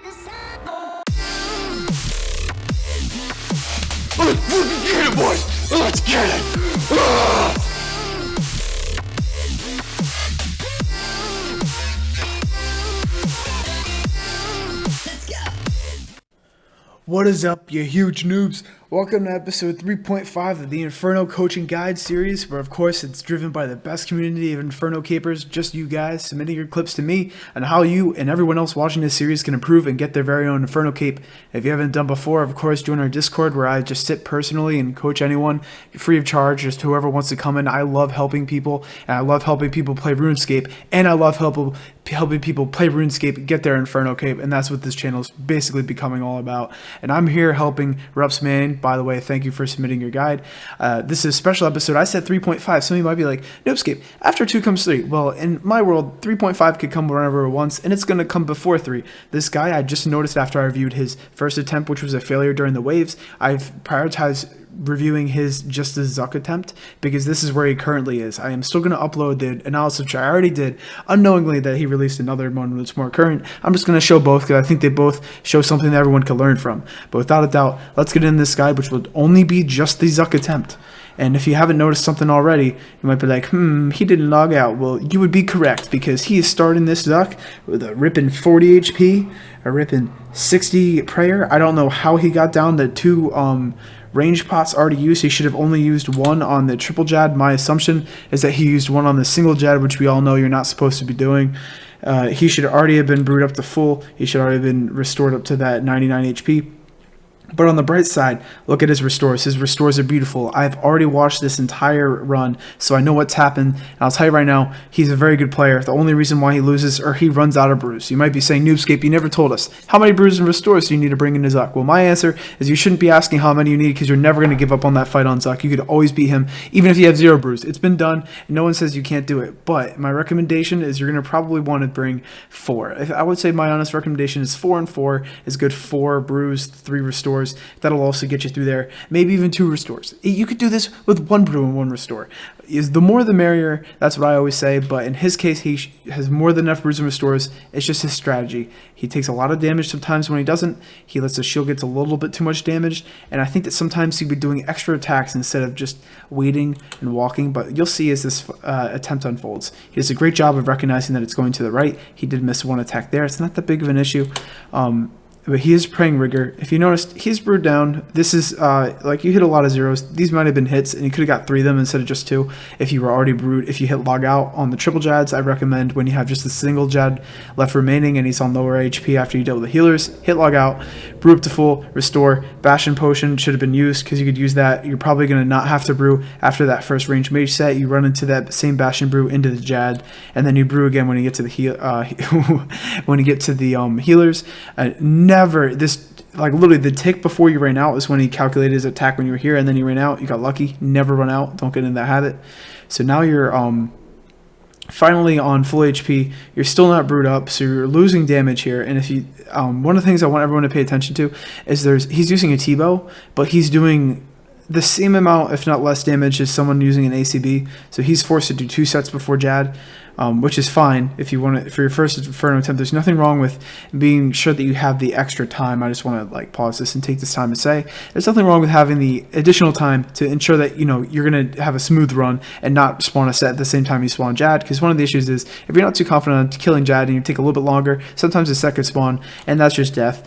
Let's fucking get it, boys! Let's get it! Ah! What is up, you huge noobs? Welcome to episode 3.5 of the Inferno Coaching Guide series, where of course it's driven by the best community of Inferno capers, just you guys submitting your clips to me on how you and everyone else watching this series can improve and get their very own Inferno cape. If you haven't done before, of course, join our Discord where I just sit personally and coach anyone free of charge, just whoever wants to come in. I love helping people, and I love helping people play RuneScape, and I love helping people play RuneScape, get their Inferno cape, and that's what this channel is basically becoming all about. And I'm here helping Rupts man. By the way, thank you for submitting your guide. This is a special episode. I said 3.5. Some of you might be like, Noobscape, after 2 comes 3. Well, in my world, 3.5 could come whenever it wants, and it's going to come before 3. This guy, I just noticed after I reviewed his first attempt, which was a failure during the waves, I've prioritized reviewing his just a ZUK attempt because this is where he currently is. I am still going to upload the analysis, which I already did unknowingly, that he released another one that's more current. I'm just going to show both because I think they both show something that everyone can learn from. But without a doubt, let's get in this guide, which will only be just the ZUK attempt. And if you haven't noticed something already, you might be like, he didn't log out. Well, you would be correct because he is starting this ZUK with a ripping 40 HP, a ripping 60 prayer. I don't know how he got down to 2 range pots already used. He should have only used 1 on the triple jad. My assumption is that he used 1 on the single jad, which we all know you're not supposed to be doing. He should already have been brewed up to full. He should already have been restored up to that 99 HP. But on the bright side, look at his restores. His restores are beautiful. I've already watched this entire run, so I know what's happened. And I'll tell you right now, he's a very good player. The only reason why he loses or he runs out of brews. You might be saying, Noobscape, you never told us. How many brews and restores do you need to bring in ZUK? Well, my answer is you shouldn't be asking how many you need because you're never going to give up on that fight on ZUK. You could always beat him, even if you have 0 brews. It's been done, and no one says you can't do it. But my recommendation is you're going to probably want to bring 4. I would say my honest recommendation is 4 and 4 is good. 4 brews, 3 restores. That'll also get you through there. Maybe even 2 restores. You could do this with 1 brew and 1 restore. The more the merrier. That's what I always say. But in his case, he has more than enough brews and restores. It's just his strategy. He takes a lot of damage sometimes when he doesn't. He lets the shield get a little bit too much damage. And I think that sometimes he'd be doing extra attacks instead of just waiting and walking. But you'll see as this attempt unfolds. He does a great job of recognizing that it's going to the right. He did miss 1 attack there. It's not that big of an issue. But he is praying rigor. If you noticed, he's brewed down. This is like you hit a lot of zeros. These might have been hits, and you could have got 3 of them instead of just 2 if you were already brewed. If you hit log out on the triple jads, I recommend when you have just a single jad left remaining and he's on lower HP after you dealt with the healers, hit log out, brew up to full, restore. Bastion potion should have been used because you could use that. You're probably going to not have to brew after that first range mage set. You run into that same bastion brew into the jad, and then you brew again when you get to the healers. Never this, like literally the tick before you ran out is when he calculated his attack when you were here, and then you ran out. You got lucky. Never run out. Don't get in that habit. So now you're finally on full HP. You're still not brewed up, so you're losing damage here. And if you one of the things I want everyone to pay attention to is he's using a T-bow, but he's doing the same amount, if not less, damage as someone using an ACB. So he's forced to do 2 sets before jad. Which is fine if you want to, for your first Inferno attempt. There's nothing wrong with being sure that you have the extra time. I just want to like pause this and take this time to say there's nothing wrong with having the additional time to ensure that you're going to have a smooth run and not spawn a set at the same time you spawn jad. Because one of the issues is if you're not too confident on killing jad and you take a little bit longer, sometimes a set could spawn and that's just death.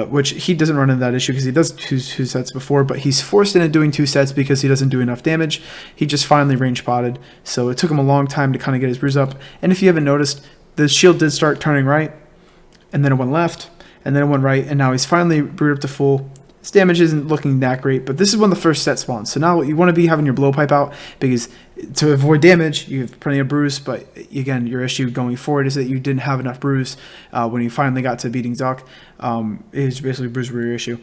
Which he doesn't run into that issue because he does 2 sets before, but he's forced into doing 2 sets because he doesn't do enough damage. He just finally range potted, so it took him a long time to kind of get his bruise up. And if you haven't noticed, the shield did start turning right, and then it went left, and then it went right, and now he's finally brewed up to full. His damage isn't looking that great, but this is when the first set spawns. So now you want to be having your blowpipe out because to avoid damage, you have plenty of brews, but again, your issue going forward is that you didn't have enough brews when you finally got to beating ZUK. Is basically brews were your issue.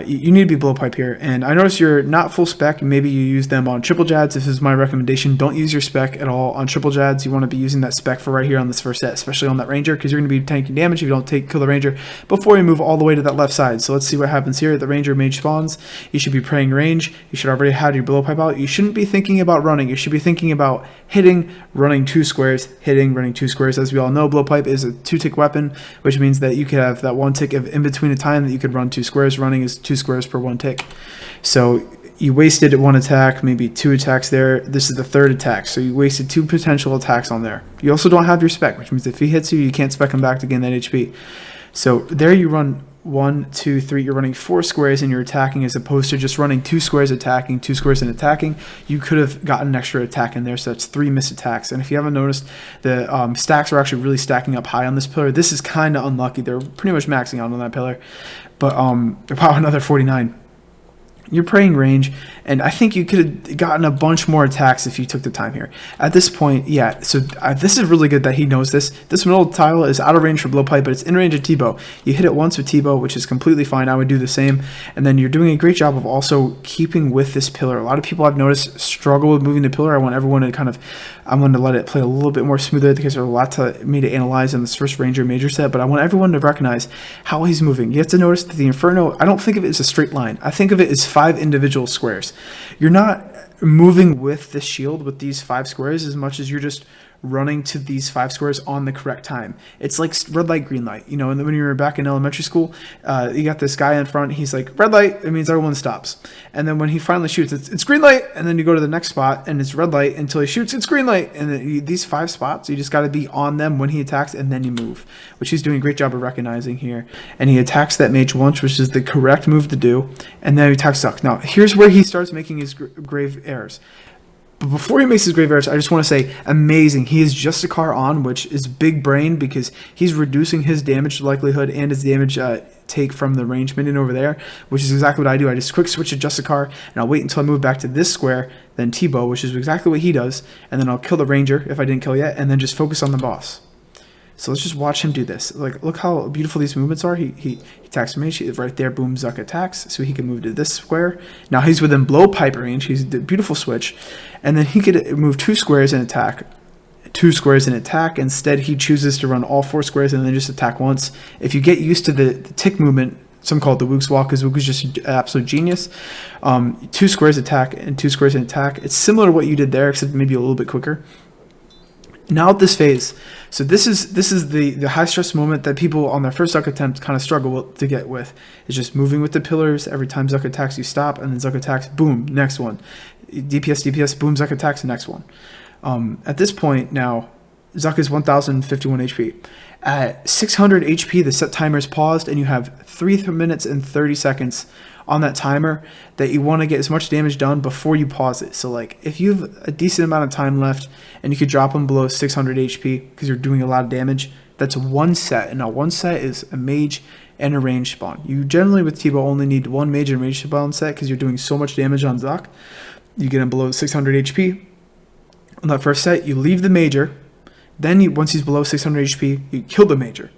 You need to be blowpipe here, and I notice you're not full spec. Maybe you use them on triple jads. This is my recommendation. Don't use your spec at all on triple jads. You want to be using that spec for right here on this first set, especially on that ranger, because you're going to be tanking damage if you don't kill the ranger before you move all the way to that left side. So let's see what happens here. The ranger mage spawns. You should be praying range. You should already have your blowpipe out. You shouldn't be thinking about running. You should be thinking about hitting, running 2 squares, hitting, running 2 squares. As we all know, blowpipe is a 2-tick weapon, which means that you could have that 1 tick of in between a time that you could run 2 squares. Running is 2 squares per 1 tick. So you wasted 1 attack, maybe 2 attacks there. This is the 3rd attack, so you wasted 2 potential attacks on there. You also don't have your spec, which means if he hits you, you can't spec him back to gain that HP. So there you run 1, 2, 3. You're running 4 squares and you're attacking, as opposed to just running 2 squares attacking, 2 squares and attacking. You could have gotten an extra attack in there, so that's 3 missed attacks. And if you haven't noticed, the stacks are actually really stacking up high on this pillar. This is kind of unlucky. They're pretty much maxing out on that pillar, but about another 49. You're praying range, and I think you could have gotten a bunch more attacks if you took the time here. At this point, yeah, so this is really good that he knows this. This middle tile is out of range for blowpipe, but it's in range of T-bow. You hit it once with T-bow, which is completely fine. I would do the same. And then you're doing a great job of also keeping with this pillar. A lot of people I've noticed struggle with moving the pillar. I want everyone to I'm going to let it play a little bit more smoother because there's a lot to me to analyze in this first Ranger Major set, but I want everyone to recognize how he's moving. You have to notice that the Inferno, I don't think of it as a straight line. I think of it as 5 individual squares. You're not moving with the shield with these 5 squares as much as you're just running to these 5 squares on the correct time. It's like red light, green light. You know, and when you were back in elementary school, you got this guy in front. He's like, red light, it means everyone stops. And then when he finally shoots, it's green light. And then you go to the next spot and it's red light until he shoots, it's green light. And then these 5 spots, you just got to be on them when he attacks, and then you move, which he's doing a great job of recognizing here. And he attacks that mage once, which is the correct move to do. And then he attacks ZUK. Now, here's where he starts making his grave errors. But before he makes his grave errors, I just want to say, amazing. He is Justicar on, which is big brain because he's reducing his damage likelihood and his damage take from the range minion over there, which is exactly what I do. I just quick switch to Justicar, and I'll wait until I move back to this square, then T-bow, which is exactly what he does, and then I'll kill the ranger if I didn't kill yet, and then just focus on the boss. So let's just watch him do this. Like, look how beautiful these movements are. He attacks me. Right there, boom, ZUK attacks. So he can move to this square. Now he's within blowpipe range. He's a beautiful switch. And then he could move 2 squares and attack. 2 squares and attack. Instead, he chooses to run all 4 squares and then just attack once. If you get used to the tick movement, some call it the Wook's walk, because Wook is just an absolute genius. 2 squares attack and 2 squares and attack. It's similar to what you did there, except maybe a little bit quicker. Now at this phase, so this is the high stress moment that people on their first ZUK attempt kind of struggle to get with. It's just moving with the pillars. Every time ZUK attacks, you stop, and then ZUK attacks, boom, next one. DPS, boom, ZUK attacks, next one. At this point now, ZUK is 1051 HP. At 600 HP, the set timer is paused, and you have 3 minutes and 30 seconds on that timer that you want to get as much damage done before you pause it. So like if you have a decent amount of time left and you could drop them below 600 HP because you're doing a lot of damage, that's 1 set. And now 1 set is a mage and a range spawn. You generally with T-bow only need 1 mage and range spawn set because you're doing so much damage on ZUK. You get him below 600 HP. On that first set, you leave the major. Then once he's below 600 HP, you kill the major.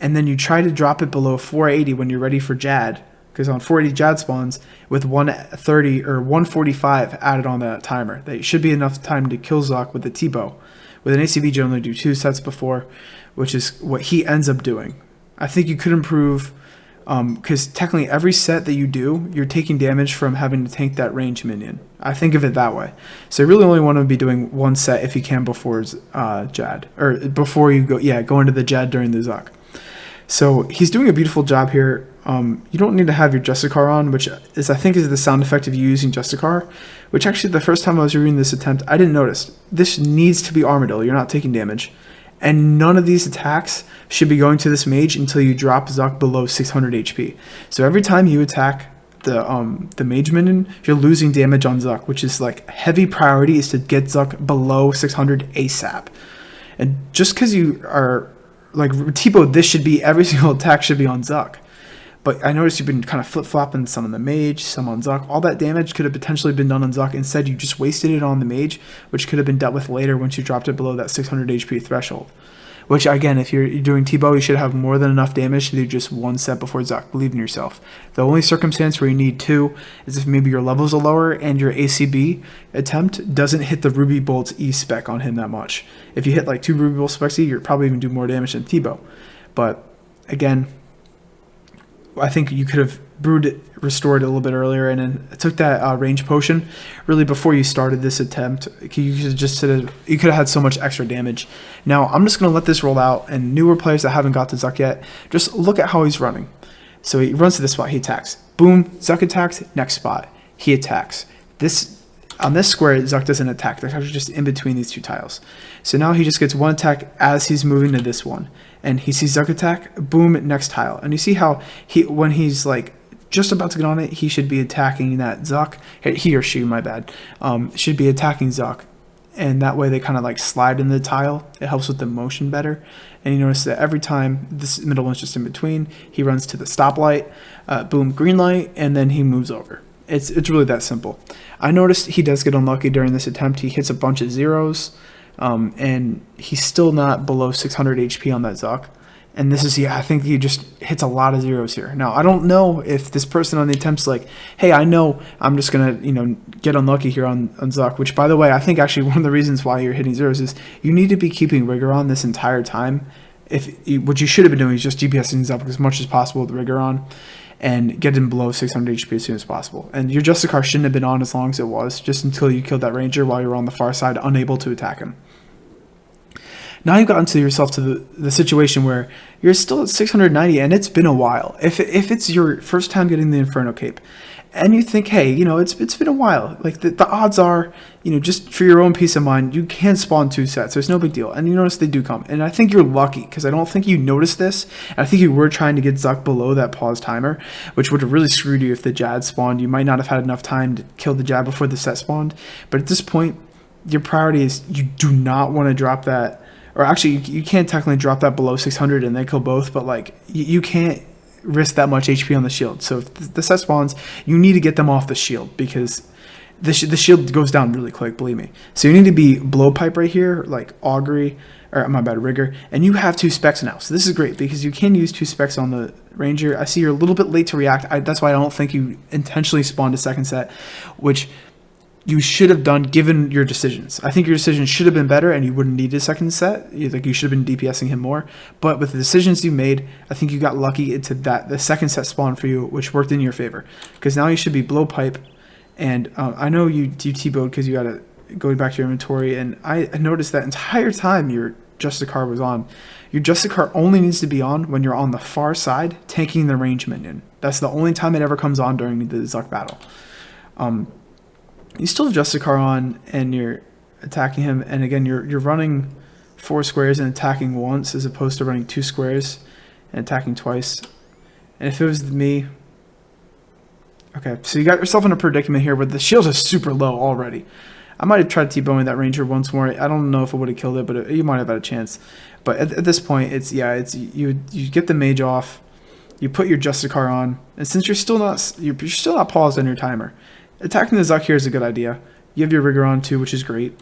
And then you try to drop it below 480 when you're ready for Jad. Because on 480 Jad spawns with 130 or 145 added on that timer. That should be enough time to kill ZUK with the T-bow. With an ACV, generally do 2 sets before, which is what he ends up doing. I think you could improve, because technically every set that you do, you're taking damage from having to tank that range minion. I think of it that way. So you really only want to be doing 1 set if you can before Jad, or before you go into the Jad during the ZUK. So he's doing a beautiful job here. You don't need to have your Justicar on, which is I think is the sound effect of you using Justicar, which actually the first time I was reading this attempt, I didn't notice. This needs to be Armadillo. You're not taking damage. And none of these attacks should be going to this mage until you drop ZUK below 600 HP. So every time you attack the mage minion, you're losing damage on ZUK, which is like heavy priority is to get ZUK below 600 ASAP. And just because you are like T-bow, this should be every single attack should be on ZUK. But I noticed you've been kind of flip-flopping some on the mage, some on ZUK. All that damage could have potentially been done on ZUK. Instead, you just wasted it on the mage, which could have been dealt with later once you dropped it below that 600 HP threshold. Which, again, if you're doing T-bow, you should have more than enough damage to do just 1 set before ZUK. Believe in yourself. The only circumstance where you need 2 is if maybe your levels are lower and your ACB attempt doesn't hit the Ruby Bolt's E-spec on him that much. If you hit like 2 Ruby Bolt specs E, you're probably even do more damage than T-bow. But, again, I think you could have brewed it, restored it a little bit earlier, and then took that range potion really before you started this attempt. You could have had so much extra damage. Now I'm just going to let this roll out, and newer players that haven't got to ZUK yet, just look at how he's running. So he runs to this spot, he attacks. Boom, ZUK attacks, next spot, he attacks. On this square, ZUK doesn't attack. They're actually just in between these two tiles. So now he just gets one attack as he's moving to this one. And he sees ZUK attack, boom, next tile. And you see how when he's like just about to get on it, he should be attacking that ZUK. He or she, my bad, should be attacking ZUK. And that way they kind of like slide in the tile. It helps with the motion better. And you notice that every time this middle one's just in between, he runs to the stoplight, boom, green light, and then he moves over. It's really that simple. I noticed he does get unlucky during this attempt. He hits a bunch of zeros, and he's still not below 600 HP on that ZUK. And this is, I think he just hits a lot of zeros here. Now, I don't know if this person on the attempt's like, hey, I know I'm just going to, get unlucky here on ZUK, which, by the way, I think actually one of the reasons why you're hitting zeros is you need to be keeping rigor on this entire time. What you should have been doing is just DPSing ZUK as much as possible with rigor on, and get him below 600 HP as soon as possible. And your Justicar shouldn't have been on as long as it was, just until you killed that Ranger while you were on the far side, unable to attack him. Now you've gotten to yourself to the situation where you're still at 690, and it's been a while. If it's your first time getting the Inferno Cape, and you think, hey, it's been a while, like the odds are, just for your own peace of mind, you can spawn 2 sets. There's no big deal. And you notice they do come. And I think you're lucky, because I don't think you noticed this. And I think you were trying to get ZUK below that pause timer, which would have really screwed you if the Jad spawned. You might not have had enough time to kill the Jad before the set spawned. But at this point, your priority is you do not want to drop that. Or actually, you can't technically drop that below 600 and they kill both, but like you can't risk that much HP on the shield. So if the set spawns, you need to get them off the shield, because the shield goes down really quick, believe me. So you need to be blowpipe right here, like augury, or my bad, rigor, and you have 2 specs now. So this is great because you can use 2 specs on the Ranger. I see you're a little bit late to react. That's why I don't think you intentionally spawned a second set, which you should have done given your decisions. I think your decisions should have been better and you wouldn't need a second set. You should have been DPSing him more. But with the decisions you made, I think you got lucky into the second set spawn for you, which worked in your favor. Because now you should be blowpipe. And I know you T-bowed because you got to go back to your inventory. And I noticed that entire time your Justicar was on. Your Justicar only needs to be on when you're on the far side tanking the range minion. That's the only time it ever comes on during the ZUK battle. You still have Justicar on and you're attacking him, and again you're running 4 squares and attacking once as opposed to running 2 squares and attacking twice. And if it was me, okay, so you got yourself in a predicament here where the shields are super low already. I might have tried T-bowing that Ranger once more. I don't know if it would have killed it, but you might have had a chance. But at this point, you get the mage off, you put your Justicar on, and since you're still not paused on your timer, attacking the ZUK here is a good idea. You have your rigor on too, which is great,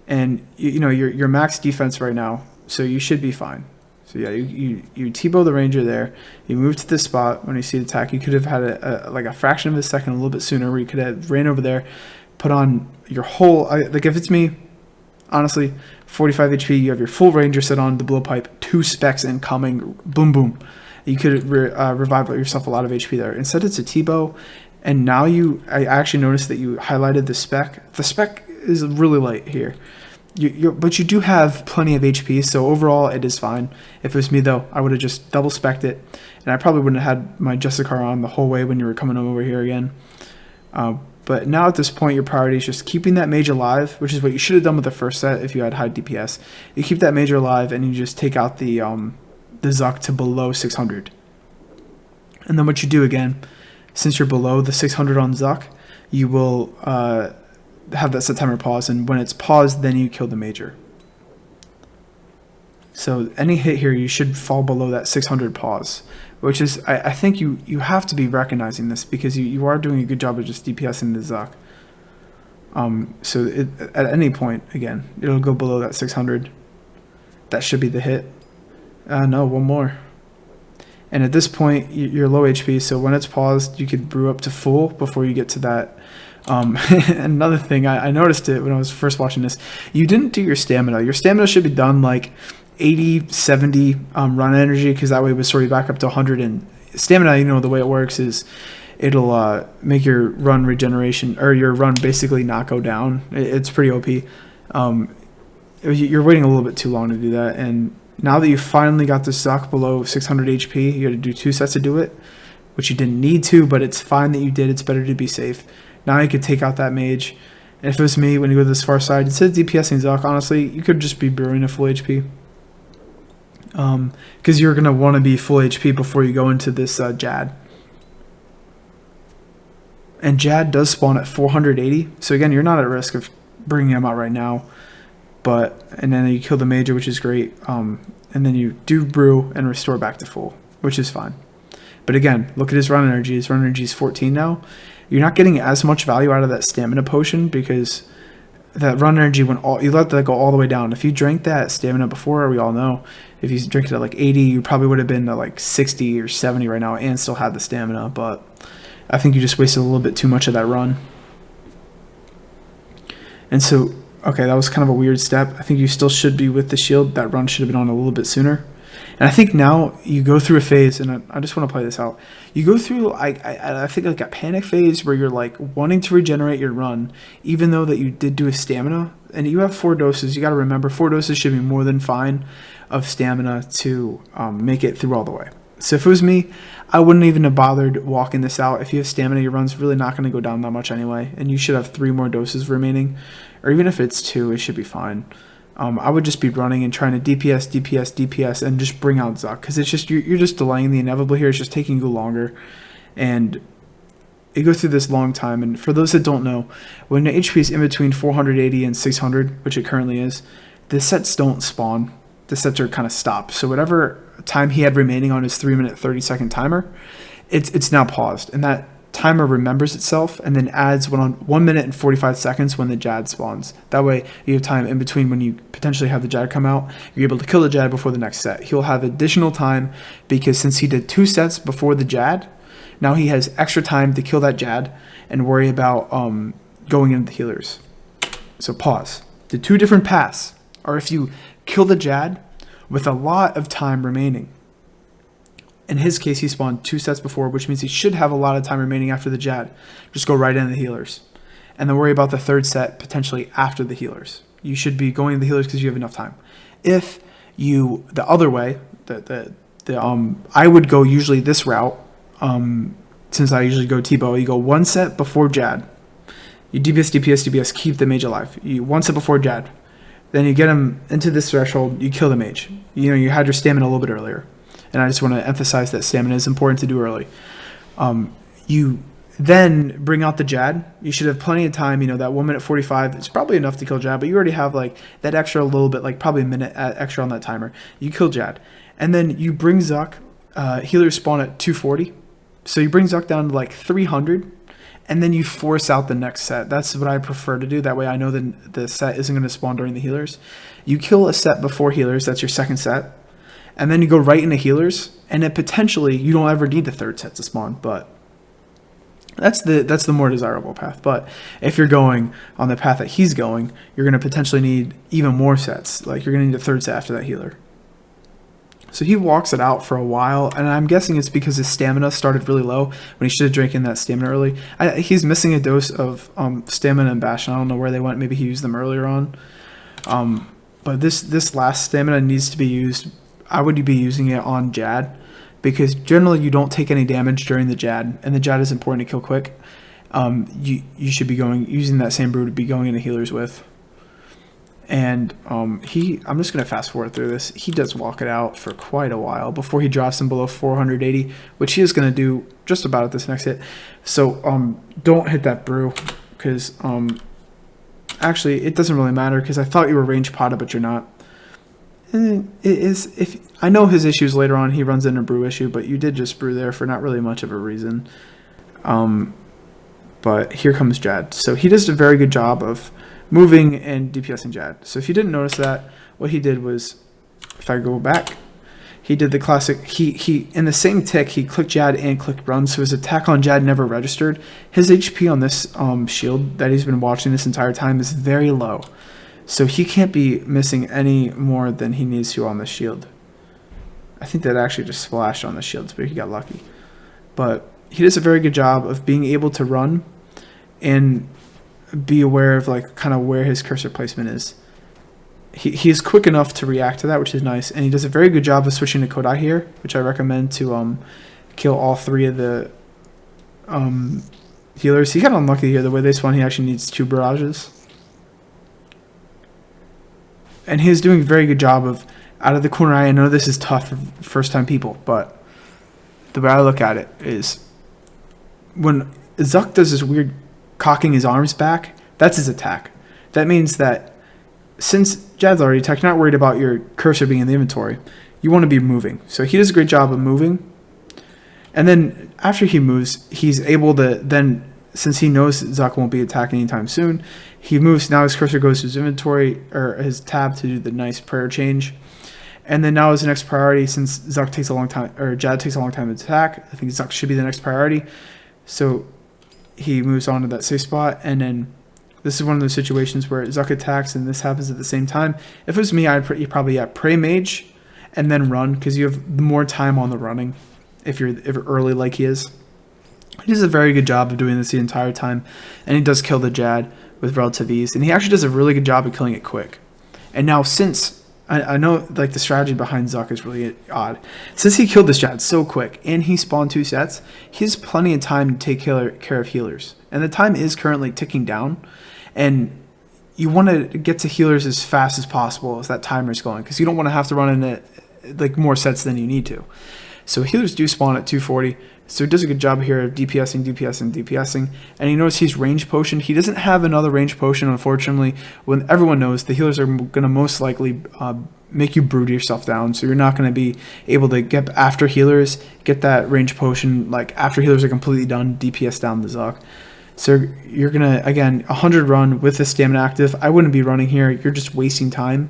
and you're max defense right now, so you should be fine. So yeah, you T-bow the Ranger there. You move to this spot when you see the attack. You could have had a fraction of a second, a little bit sooner, where you could have ran over there, put on your whole. Like if it's me, honestly, 45 HP. You have your full Ranger set on the blowpipe, 2 specs incoming. Boom boom. You could revive yourself a lot of HP there. Instead, it's a T-bow. And now I actually noticed that you highlighted the spec. The spec is really light here. But you do have plenty of HP, so overall it is fine. If it was me though, I would have just double spec'd it. And I probably wouldn't have had my Justicar on the whole way when you were coming over here again. But now at this point, your priority is just keeping that mage alive, which is what you should have done with the first set if you had high DPS. You keep that mage alive and you just take out the ZUK to below 600. And then what you do again, since you're below the 600 on ZUK, you will have that set timer pause, and when it's paused, then you kill the major. So any hit here, you should fall below that 600 pause, which is, I think you have to be recognizing this, because you are doing a good job of just DPSing the ZUK. So at any point, again, it'll go below that 600. That should be the hit. No, one more. And at this point, you're low HP, so when it's paused, you could brew up to full before you get to that. Another thing, I noticed it when I was first watching this, you didn't do your stamina. Your stamina should be done like 80, 70 run energy, because that way it would sort you back up to 100 and stamina, the way it works is it'll make your run regeneration, or your run basically not go down. It's pretty OP. You're waiting a little bit too long to do that, and now that you finally got the ZUK below 600 HP, you got to do 2 sets to do it, which you didn't need to, but it's fine that you did. It's better to be safe. Now you could take out that mage. And if it was me, when you go to this far side, instead of DPSing ZUK, honestly, you could just be brewing a full HP. Because you're going to want to be full HP before you go into this Jad. And Jad does spawn at 480. So again, you're not at risk of bringing him out right now. And then you kill the major, which is great. And then you do brew and restore back to full, which is fine. But again, look at his run energy. His run energy is 14 now. You're not getting as much value out of that stamina potion because that run energy you let that go all the way down. If you drank that stamina before, we all know, if you drink it at like 80, you probably would have been at like 60 or 70 right now and still had the stamina. But I think you just wasted a little bit too much of that run. And so, okay, that was kind of a weird step. I think you still should be with the shield. That run should have been on a little bit sooner. And I think now you go through a phase, and I just want to play this out. You go through, I think, like a panic phase where you're like wanting to regenerate your run, even though that you did do a stamina. And you have 4 doses. You got to remember, 4 doses should be more than fine of stamina to make it through all the way. So if it was me, I wouldn't even have bothered walking this out. If you have stamina, your run's really not going to go down that much anyway. And you should have 3 more doses remaining. Or even if it's 2, it should be fine. I would just be running and trying to DPS, and just bring out ZUK. Because it's just, you're just delaying the inevitable here. It's just taking you longer. And it goes through this long time. And for those that don't know, when the HP is in between 480 and 600, which it currently is, the sets don't spawn. The sets are kind of stopped. So whatever time he had remaining on his 3-minute 30-second timer, it's now paused. And that timer remembers itself and then adds 1 minute and 45 seconds when the Jad spawns. That way you have time in between when you potentially have the Jad come out. You're able to kill the Jad before the next set. He'll have additional time because since he did 2 sets before the Jad, now he has extra time to kill that Jad and worry about going into the healers. So pause. The 2 different paths are if you kill the Jad with a lot of time remaining. In his case, he spawned 2 sets before, which means he should have a lot of time remaining after the Jad. Just go right into the healers. And then worry about the 3rd set potentially after the healers. You should be going to the healers because you have enough time. If you, the other way, I would go usually this route, since I usually go T-bow, you go 1 set before Jad. You DPS, keep the mage alive. You 1 set before Jad. Then you get him into this threshold, you kill the mage. You had your stamina a little bit earlier. And I just want to emphasize that stamina is important to do early. You then bring out the Jad. You should have plenty of time. That 1 minute 45 is probably enough to kill Jad, but you already have like that extra little bit, like probably a minute extra on that timer. You kill Jad. And then you bring ZUK. Healers spawn at 240. So you bring ZUK down to like 300. And then you force out the next set. That's what I prefer to do. That way I know that the set isn't going to spawn during the healers. You kill a set before healers. That's your 2nd set. And then you go right into healers, and then potentially you don't ever need the 3rd set to spawn, but that's the more desirable path. But if you're going on the path that he's going, you're going to potentially need even more sets. Like you're going to need a 3rd set after that healer. So he walks it out for a while, and I'm guessing it's because his stamina started really low when he should have drank in that stamina early. He's missing a dose of stamina and Bastion. I don't know where they went. Maybe he used them earlier on. But this last stamina needs to be used. I would be using it on Jad because generally you don't take any damage during the Jad, and the Jad is important to kill quick. You should be using that same brew to be going into healers with. And I'm just going to fast forward through this. He does walk it out for quite a while before he drops him below 480, which he is going to do just about at this next hit. So don't hit that brew because actually it doesn't really matter because I thought you were range potted, but you're not. It is, if I know his issues later on, he runs into a brew issue, but you did just brew there for not really much of a reason. But here comes Jad. So he does a very good job of moving and DPSing Jad. So if you didn't notice that, what he did was, if I go back, he did the classic, he in the same tick, he clicked Jad and clicked run, so his attack on Jad never registered. His HP on this shield that he's been watching this entire time is very low. So he can't be missing any more than he needs to on the shield. I think that actually just splashed on the shields, but he got lucky. but he does a very good job of being able to run and be aware of like kind of where his cursor placement is. He is quick enough to react to that, which is nice, and he does a very good job of switching to Kodai here, which I recommend to kill all 3 of the healers. He got unlucky here. The way they spawn, he actually needs 2 barrages. And he's doing a very good job of, out of the corner eye, I know this is tough for first-time people, but the way I look at it is when ZUK does this weird cocking his arms back, that's his attack. That means that since Jad's already attacked, you're not worried about your cursor being in the inventory. You want to be moving. So he does a great job of moving. And then after he moves, he's able to then, since he knows ZUK won't be attacking anytime soon, he moves. Now his cursor goes to his inventory, or his tab, to do the nice prayer change. And then now his next priority, since ZUK takes a long time, or Jad takes a long time to attack, I think ZUK should be the next priority. So he moves on to that safe spot, and then this is one of those situations where ZUK attacks and this happens at the same time. If it was me, I'd probably pray mage and then run, because you have more time on the running if you're early like he is. He does a very good job of doing this the entire time, and he does kill the Jad with relative ease, and he actually does a really good job of killing it quick. And now, since I know like the strategy behind ZUK is really odd, since he killed this Jad so quick and he spawned 2 sets, he has plenty of time to take care of healers, and the time is currently ticking down. And you want to get to healers as fast as possible as that timer is going, because you don't want to have to run in it like more sets than you need to. So healers do spawn at 240. So he does a good job here of DPSing. And you notice he's range potioned. He doesn't have another range potion, unfortunately. When everyone knows the healers are going to most likely make you brood yourself down. So you're not going to be able to get after healers, get that range potion like after healers are completely done, DPS down the ZUK. So you're going to, again, 100 run with the stamina active. I wouldn't be running here. You're just wasting time.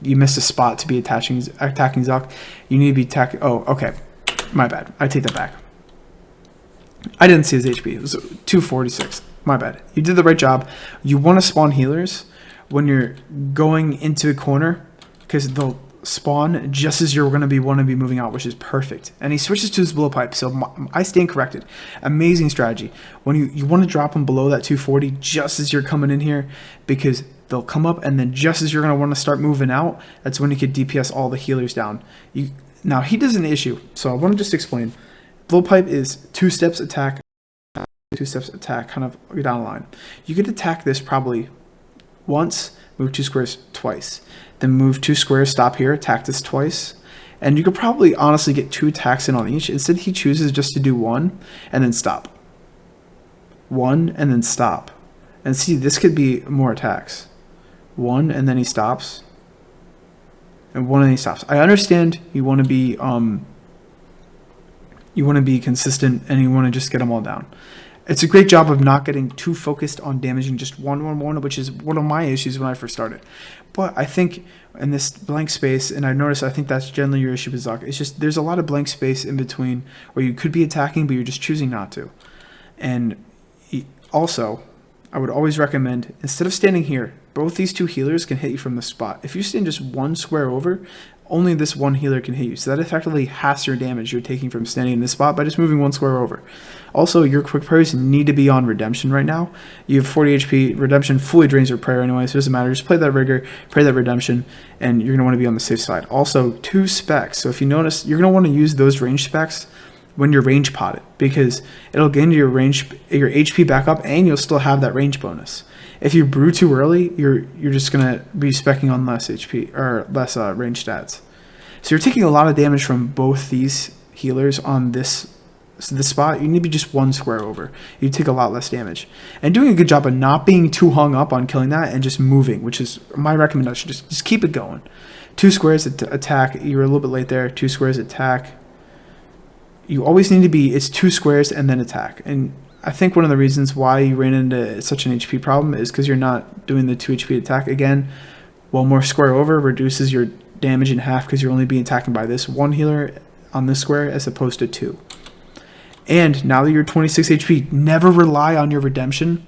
You missed a spot to be attacking ZUK. You need to be attacking. Oh, okay. My bad. I take that back. I didn't see his HP. It was 246. My bad. You did the right job. You want to spawn healers when you're going into a corner, because they'll spawn just as you're going to want to be moving out, which is perfect. And he switches to his blowpipe, so I stand corrected. Amazing strategy. When you want to drop him below that 240 just as you're coming in here, because they'll come up, and then just as you're going to want to start moving out, that's when you could DPS all the healers down. Now he does an issue, so I want to just explain. Blowpipe is 2 steps attack, 2 steps attack, kind of down the line. You could attack this probably once, move 2 squares twice, then move 2 squares, stop here, attack this twice, and you could probably honestly get 2 attacks in on each. Instead, he chooses just to do 1 and then stop. 1 and then stop. And see, this could be more attacks. 1 and then he stops, and 1 and he stops. I understand you want to be consistent, and you want to just get them all down. It's a great job of not getting too focused on damaging just one, which is one of my issues when I first started. But I think in this blank space, and I noticed I think that's generally your issue with ZUK, it's just there's a lot of blank space in between where you could be attacking, but you're just choosing not to. And also, I would always recommend, instead of standing here, both these 2 healers can hit you from the spot. If you stand just 1 square over, only this 1 healer can hit you. So that effectively halves your damage you're taking from standing in this spot by just moving 1 square over. Also, your quick prayers need to be on Redemption right now. You have 40 HP. Redemption fully drains your prayer anyway, so it doesn't matter. Just play that Rigor, pray that Redemption, and you're going to want to be on the safe side. Also, 2 specs. So if you notice, you're going to want to use those range specs when you're range potted, because it'll gain your HP back up, and you'll still have that range bonus. If you brew too early, you're just gonna be speccing on less HP or less range stats. So you're taking a lot of damage from both these healers on this spot. You need to be just 1 square over. You take a lot less damage, and doing a good job of not being too hung up on killing that and just moving, which is my recommendation. Just keep it going. 2 squares attack. You're a little bit late there. 2 squares attack. You always need to be, it's 2 squares and then attack. And I think one of the reasons why you ran into such an HP problem is because you're not doing the 2 HP attack. Again, 1 more square over reduces your damage in half, because you're only being attacked by this 1 healer on this square as opposed to 2. And now that you're 26 HP, never rely on your Redemption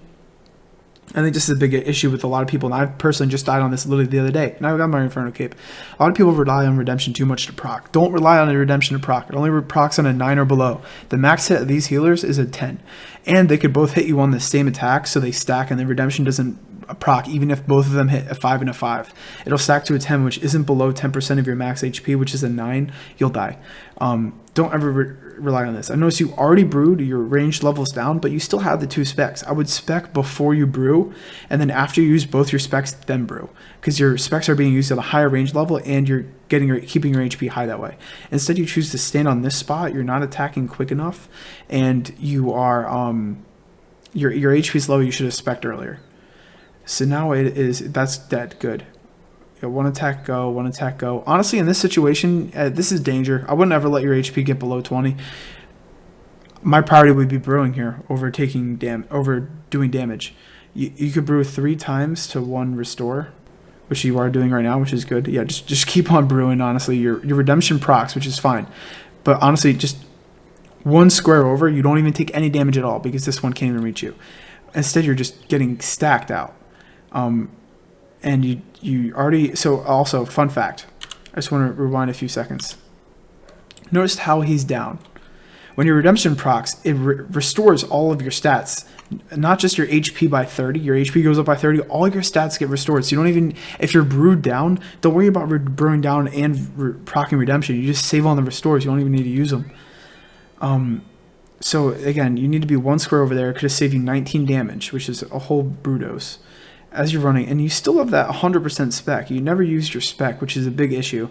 I think this is a big issue with a lot of people, and I personally just died on this literally the other day, and I got my Inferno cape. A lot of people rely on redemption too much to proc. Don't rely on a redemption to proc. It only procs on a 9 or below. The max hit of these healers is a 10, and they could both hit you on the same attack, so they stack, and the redemption doesn't proc even if both of them hit a 5 and a 5. It'll stack to a 10, which isn't below 10% of your max HP, which is a 9. You'll die. Don't ever rely on this. I noticed you already brewed, your range level's down, but you still have the 2 specs. I would spec before you brew, and then after you use both your specs, then brew, because your specs are being used at a higher range level, and you're keeping your HP high that way. Instead, you choose to stand on this spot. You're not attacking quick enough, and you are your HP is low. You should have spec'd earlier. So now that's dead. Good. One attack go, one attack go. Honestly, in this situation, this is danger. I wouldn't ever let your HP get below 20. My priority would be brewing here over doing damage. You could brew 3 times to 1 restore, which you are doing right now, which is good. Yeah, just keep on brewing. Honestly, your redemption procs, which is fine, but honestly, just 1 square over, you don't even take any damage at all because this one can't even reach you. Instead, you're just getting stacked out. And you already, so also, fun fact, I just want to rewind a few seconds. Notice how he's down. When your redemption procs, it restores all of your stats, not just your HP by 30. Your HP goes up by 30. All your stats get restored. So you don't even, if you're brewed down, don't worry about brewing down and proccing redemption. You just save on the restores. You don't even need to use them. So again, you need to be 1 square over there. It could have saved you 19 damage, which is a whole brew dose. As you're running, and you still have that 100% spec. You never used your spec, which is a big issue.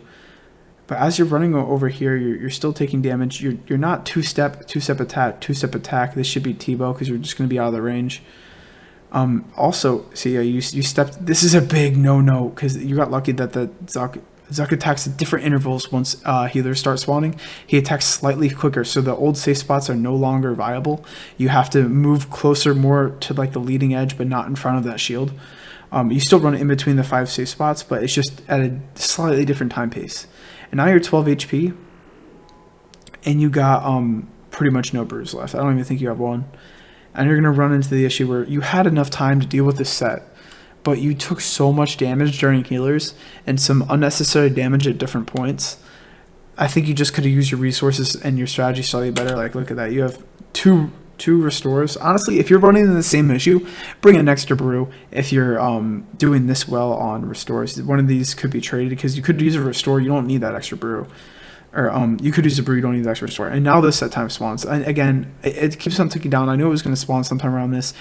But as you're running over here, you're still taking damage. You're not two-step attack. This should be T-bow because you're just going to be out of the range. Also, see, you stepped. This is a big no-no because you got lucky that the ZUK attacks at different intervals once healers start spawning. He attacks slightly quicker, so the old safe spots are no longer viable. You have to move closer more to like the leading edge, but not in front of that shield. You still run in between the 5 safe spots, but it's just at a slightly different time pace. And now you're 12 HP, and you got pretty much no brews left. I don't even think you have one. And you're going to run into the issue where you had enough time to deal with this set, but you took so much damage during healers and some unnecessary damage at different points. I think you just could have used your resources and your strategy slightly better. Like, look at that. You have two restores. Honestly, if you're running in the same issue, bring an extra brew. If you're doing this well on restores, one of these could be traded because you could use a restore. You don't need that extra brew. Or you could use a brew, you don't need the extra restore. And now this set time spawns. And again, it keeps on ticking down. I knew it was going to spawn sometime around this.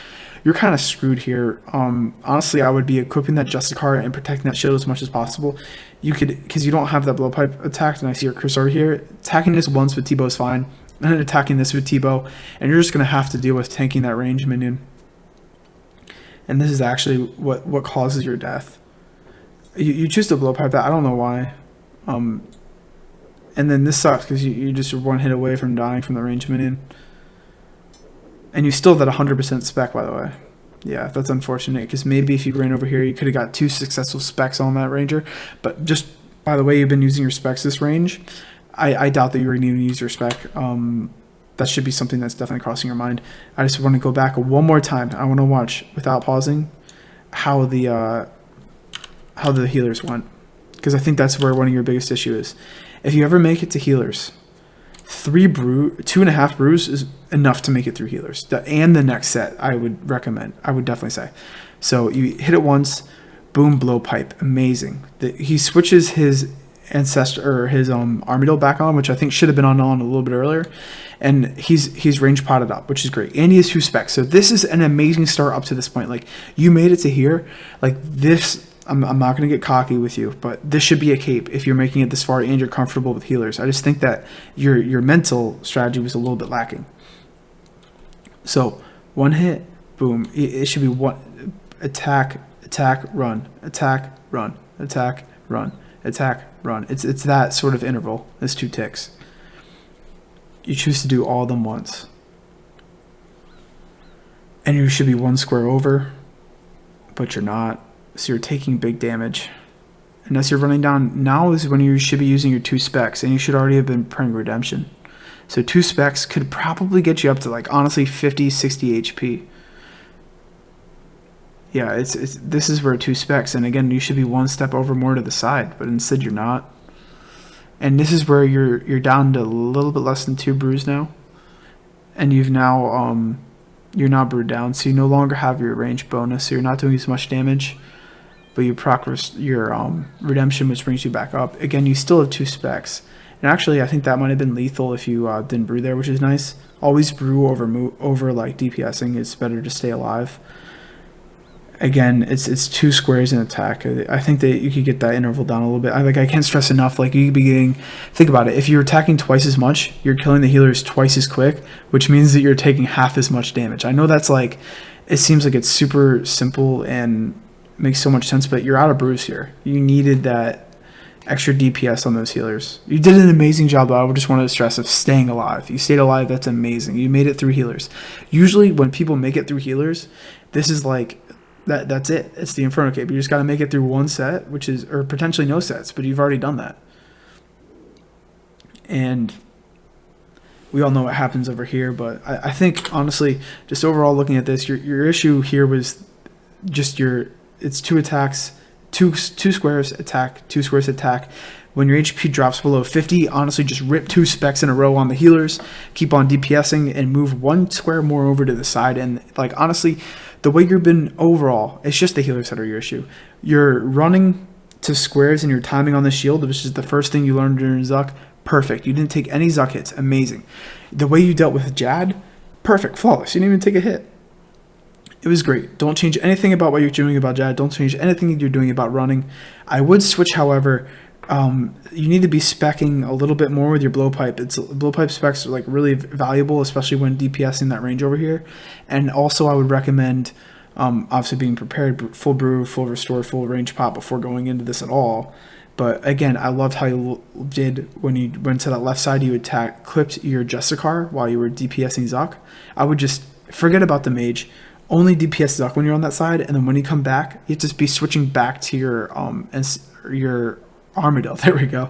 You're kind of screwed here. Honestly, I would be equipping that Justicar and protecting that shield as much as possible. You could, because you don't have that blowpipe attacked, and I see your cursor here. Attacking this once with T-bow is fine, and then attacking this with T-bow, and you're just going to have to deal with tanking that range minion. And this is actually what causes your death. You choose to blowpipe that. I don't know why. And then this sucks because you just 1 hit away from dying from the range minion. And you still have that 100% spec, by the way. Yeah, that's unfortunate because maybe if you ran over here, you could have got 2 successful specs on that ranger. But just by the way you've been using your specs this range, I doubt that you're going to even use your spec. That should be something that's definitely crossing your mind. I just want to go back one more time. I want to watch, without pausing, how the healers went. Because I think that's where one of your biggest issue is. If you ever make it to healers, 2.5 brews is enough to make it through healers. And the next set, I would recommend. I would definitely say. So you hit it once, boom, blowpipe, amazing. He switches his ancestor or his Armadillo back on, which I think should have been on a little bit earlier, and he's range potted up, which is great. And he has 2 specs. So this is an amazing start up to this point. Like, you made it to here, like this. I'm not going to get cocky with you, but this should be a cape if you're making it this far and you're comfortable with healers. I just think that your mental strategy was a little bit lacking. So 1 hit, boom. It should be 1 attack, run, attack, run, attack, run, attack, run. It's that sort of interval. It's 2 ticks. You choose to do all of them once, and you should be 1 square over, but you're not. So you're taking big damage. And as you're running down, now is when you should be using your 2 specs, and you should already have been praying redemption. So 2 specs could probably get you up to, like, honestly, 50, 60 HP. Yeah, it's this is where 2 specs, and again, you should be 1 step over more to the side, but instead you're not. And this is where you're down to a little bit less than 2 brews now, and you're now brewed down, so you no longer have your range bonus, so you're not doing as much damage, but you proc your redemption, which brings you back up. Again, you still have 2 specs, and actually, I think that might have been lethal if you didn't brew there, which is nice. Always brew over like DPSing. It's better to stay alive. Again, it's 2 squares in attack. I think that you could get that interval down a little bit. I can't stress enough. Like, you could be getting, think about it. If you're attacking twice as much, you're killing the healers twice as quick, which means that you're taking half as much damage. I know that's like, it seems like it's super simple and makes so much sense, but you're out of brews here. You needed that extra DPS on those healers. You did an amazing job, though. I just wanted to stress of staying alive. You stayed alive. That's amazing. You made it through healers. Usually, when people make it through healers, this is like, that's it. It's the Inferno Cape. You just got to make it through 1 set, which is, or potentially no sets, but you've already done that. And we all know what happens over here, but I think, honestly, just overall looking at this, your issue here was just it's 2 attacks, two squares attack, 2 squares attack. When your HP drops below 50, honestly, just rip 2 specs in a row on the healers, keep on DPSing, and move 1 square more over to the side. And, like, honestly, the way you've been overall, it's just the healers that are your issue. You're running to squares and you're timing on the shield, which is the first thing you learned during ZUK. Perfect. You didn't take any ZUK hits. Amazing. The way you dealt with Jad, perfect. Flawless. You didn't even take a hit. It was great. Don't change anything about what you're doing about Jad. Don't change anything you're doing about running. I would switch, however. You need to be speccing a little bit more with your blowpipe. Blowpipe specs are like really valuable, especially when DPSing that range over here. And also, I would recommend obviously being prepared, full brew, full restore, full range pop before going into this at all. But again, I loved how you did when you went to that left side. You clipped your Justicar while you were DPSing ZUK. I would just forget about the mage. Only DPS ZUK when you're on that side, and then when you come back, you have to be switching back to your Armadillo, there we go,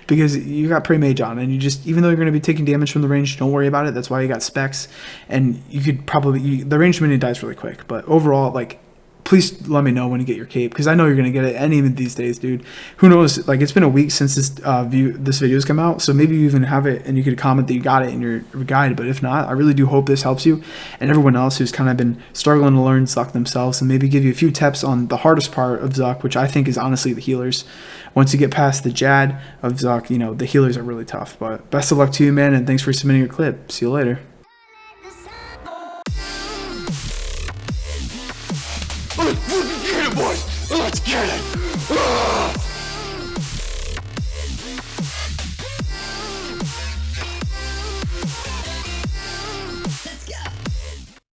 because you got Prey Mage on, and you just, even though you're going to be taking damage from the range, don't worry about it. That's why you got specs, and you could probably, the range mini dies really quick, but overall, like, please let me know when you get your cape, because I know you're going to get it any of these days, dude. Who knows? Like, it's been a week since this video's come out, so maybe you even have it, and you could comment that you got it in your guide, but if not, I really do hope this helps you, and everyone else who's kind of been struggling to learn ZUK themselves, and maybe give you a few tips on the hardest part of ZUK, which I think is honestly the healers. Once you get past the Jad of ZUK, you know, the healers are really tough, but best of luck to you, man, and thanks for submitting your clip. See you later. Let's get it, boys! Let's get it!